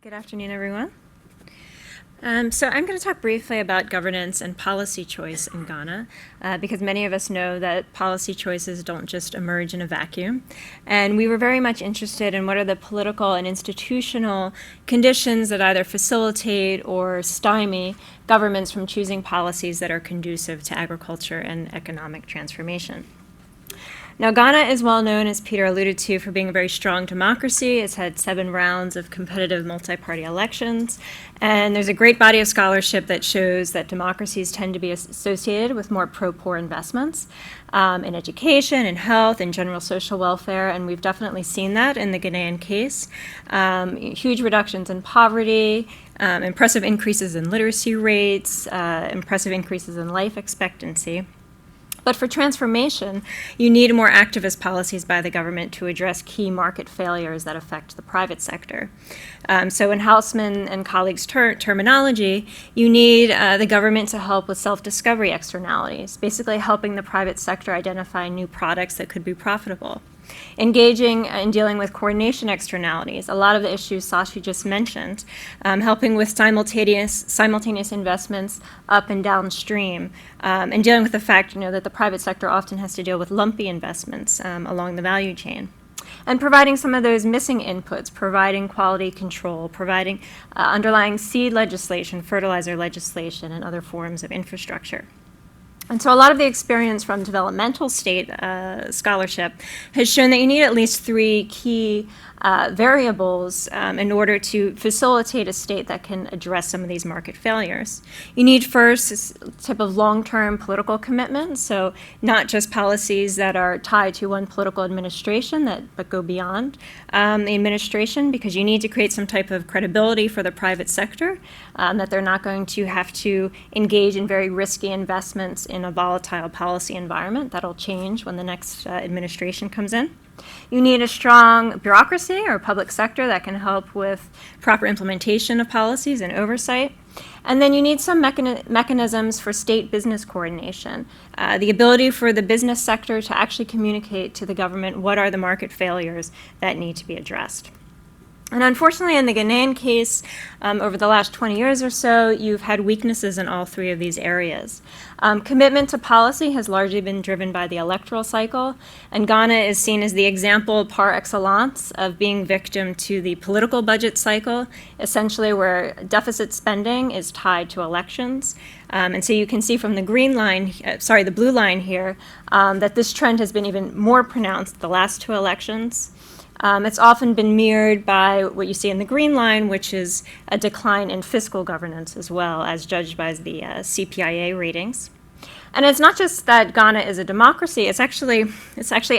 Good afternoon, everyone. So I'm going to talk briefly about governance and policy choice in Ghana, because many of us know that policy choices don't just emerge in a vacuum. And we were very much interested in what are the political and institutional conditions that either facilitate or stymie governments from choosing policies that are conducive to agriculture and economic transformation. Now, Ghana is well known, as Peter alluded to, for being a very strong democracy. It's had 7 rounds of competitive multi-party elections, and there's a great body of scholarship that shows that democracies tend to be associated with more pro-poor investments in education, in health, in general social welfare, and we've definitely seen that in the Ghanaian case. Huge reductions in poverty, impressive increases in literacy rates, impressive increases in life expectancy. But for transformation, you need more activist policies by the government to address key market failures that affect the private sector. So in Hausman and colleagues' terminology, you need the government to help with self-discovery externalities, basically helping the private sector identify new products that could be profitable. Engaging in dealing with coordination externalities, a lot of the issues Sashi just mentioned, helping with simultaneous investments up and downstream, and dealing with the fact that the private sector often has to deal with lumpy investments along the value chain. And providing some of those missing inputs, providing quality control, providing underlying seed legislation, fertilizer legislation, and other forms of infrastructure. And so a lot of the experience from developmental state scholarship has shown that you need at least 3 key variables in order to facilitate a state that can address some of these market failures. You need first this type of long-term political commitment, so not just policies that are tied to one political administration but go beyond the administration, because you need to create some type of credibility for the private sector, that they're not going to have to engage in very risky investments in a volatile policy environment. That'll change when the next administration comes in. You need a strong bureaucracy or public sector that can help with proper implementation of policies and oversight. And then you need some mechanisms for state business coordination, the ability for the business sector to actually communicate to the government what are the market failures that need to be addressed. And unfortunately, in the Ghanaian case, over the last 20 years or so, you've had weaknesses in all 3 of these areas. Commitment to policy has largely been driven by the electoral cycle, and Ghana is seen as the example par excellence of being victim to the political budget cycle, essentially where deficit spending is tied to elections. And so you can see from the the blue line here, that this trend has been even more pronounced the last 2 elections. It's often been mirrored by what you see in the green line, which is a decline in fiscal governance as well, as judged by the CGIAR ratings. And it's not just that Ghana is a democracy, it's actually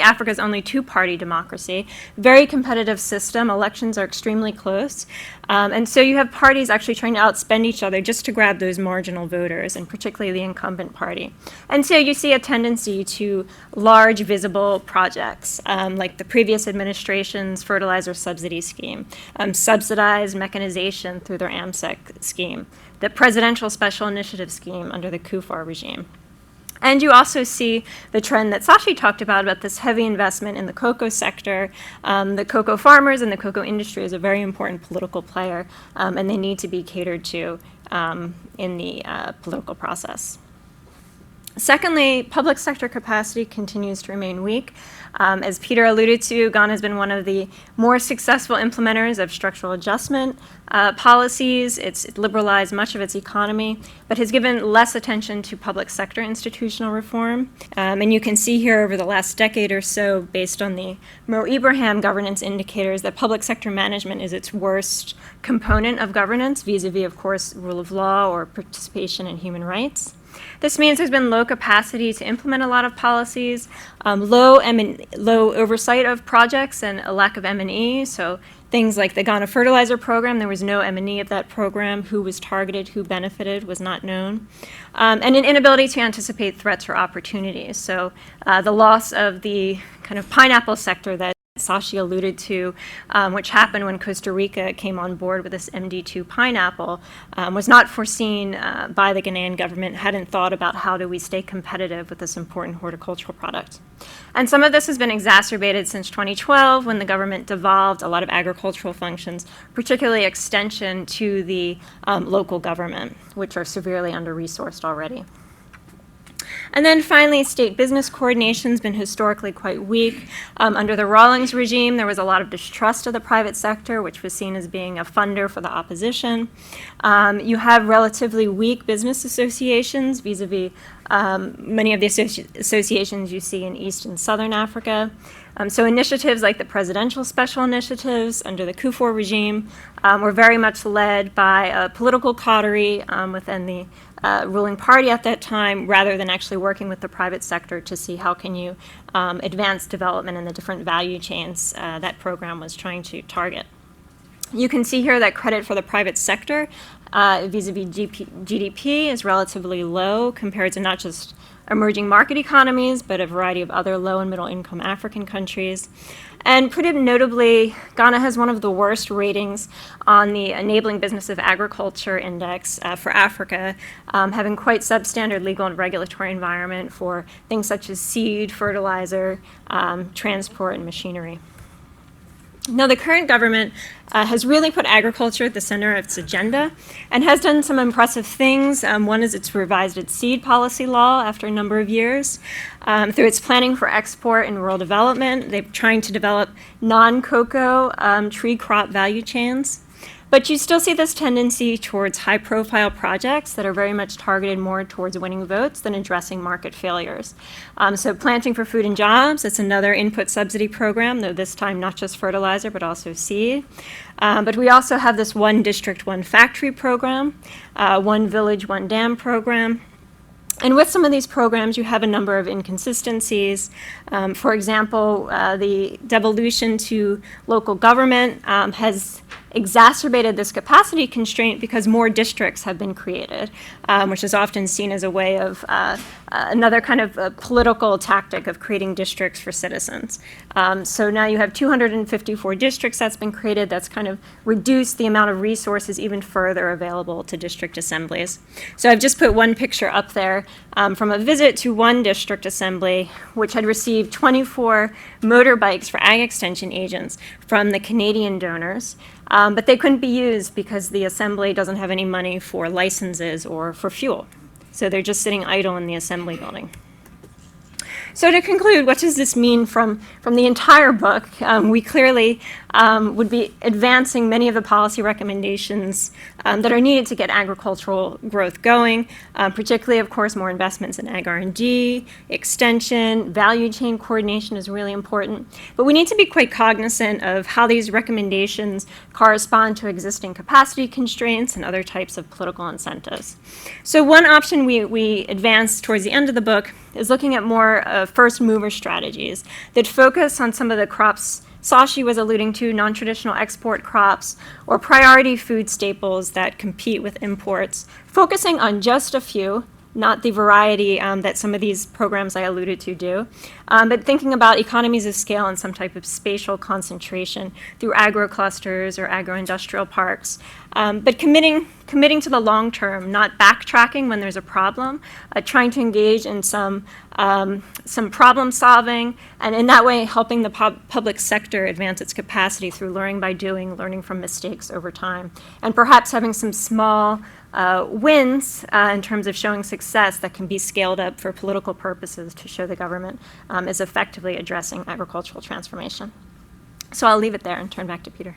Africa's only 2-party democracy. Very competitive system, elections are extremely close. And so you have parties actually trying to outspend each other just to grab those marginal voters, and particularly the incumbent party. And so you see a tendency to large visible projects, like the previous administration's fertilizer subsidy scheme, subsidized mechanization through their AMSEC scheme, the presidential special initiative scheme under the KUFAR regime. And you also see the trend that Sashi talked about this heavy investment in the cocoa sector. The cocoa farmers and the cocoa industry is a very important political player, and they need to be catered to in the political process. Secondly, public sector capacity continues to remain weak. As Peter alluded to, Ghana has been one of the more successful implementers of structural adjustment policies. It's liberalized much of its economy, but has given less attention to public sector institutional reform. And you can see here over the last decade or so, based on the Mo Ibrahim governance indicators, that public sector management is its worst component of governance, vis-a-vis, of course, rule of law or participation in human rights. This means there's been low capacity to implement a lot of policies, low oversight of projects, and a lack of M&E. So things like the Ghana Fertilizer Program, there was no M&E of that program. Who was targeted, who benefited was not known. And an inability to anticipate threats or opportunities. So the loss of the kind of pineapple sector that Sashi alluded to, which happened when Costa Rica came on board with this MD2 pineapple, was not foreseen by the Ghanaian government, hadn't thought about how do we stay competitive with this important horticultural product. And some of this has been exacerbated since 2012 when the government devolved a lot of agricultural functions, particularly extension to the local government, which are severely under-resourced already. And then finally, state business coordination has been historically quite weak. Under the Rawlings regime, there was a lot of distrust of the private sector, which was seen as being a funder for the opposition. You have relatively weak business associations vis-a-vis many of the associations you see in East and Southern Africa. So initiatives like the presidential special initiatives under the Kufuor regime were very much led by a political coterie within the ruling party at that time, rather than actually working with the private sector to see how can you advance development in the different value chains that program was trying to target. You can see here that credit for the private sector vis-a-vis GDP is relatively low compared to not just emerging market economies, but a variety of other low and middle income African countries. And pretty notably, Ghana has one of the worst ratings on the Enabling Business of Agriculture Index for Africa, having quite substandard legal and regulatory environment for things such as seed, fertilizer, transport, and machinery. Now, the current government has really put agriculture at the center of its agenda and has done some impressive things. One is it's revised its seed policy law after a number of years. Through its planning for export and rural development, they're trying to develop non-cocoa tree crop value chains. But you still see this tendency towards high-profile projects that are very much targeted more towards winning votes than addressing market failures. So Planting for Food and Jobs, it's another input subsidy program, though this time not just fertilizer, but also seed. But we also have this One District, One Factory program, One Village, One Dam program. And with some of these programs, you have a number of inconsistencies. For example, the devolution to local government has exacerbated this capacity constraint because more districts have been created, which is often seen as a way of another kind of a political tactic of creating districts for citizens. So now you have 254 districts that's been created. That's kind of reduced the amount of resources even further available to district assemblies. So I've just put one picture up there from a visit to one district assembly, which had received 24 motorbikes for ag extension agents from the Canadian donors. But they couldn't be used because the assembly doesn't have any money for licenses or for fuel. So they're just sitting idle in the assembly building. So to conclude, what does this mean from the entire book? We clearly would be advancing many of the policy recommendations that are needed to get agricultural growth going, particularly, of course, more investments in ag R&D, extension, value chain coordination is really important. But we need to be quite cognizant of how these recommendations correspond to existing capacity constraints and other types of political incentives. So one option we advanced towards the end of the book is looking at more first mover strategies that focus on some of the crops Sashi was alluding to, non-traditional export crops or priority food staples that compete with imports, focusing on just a few, not the variety that some of these programs I alluded to do, but thinking about economies of scale and some type of spatial concentration through agro-clusters or agro-industrial parks, but committing to the long term, not backtracking when there's a problem, trying to engage in some problem solving, and in that way helping the public sector advance its capacity through learning by doing, learning from mistakes over time, and perhaps having some small wins in terms of showing success that can be scaled up for political purposes to show the government is effectively addressing agricultural transformation. So I'll leave it there and turn back to Peter.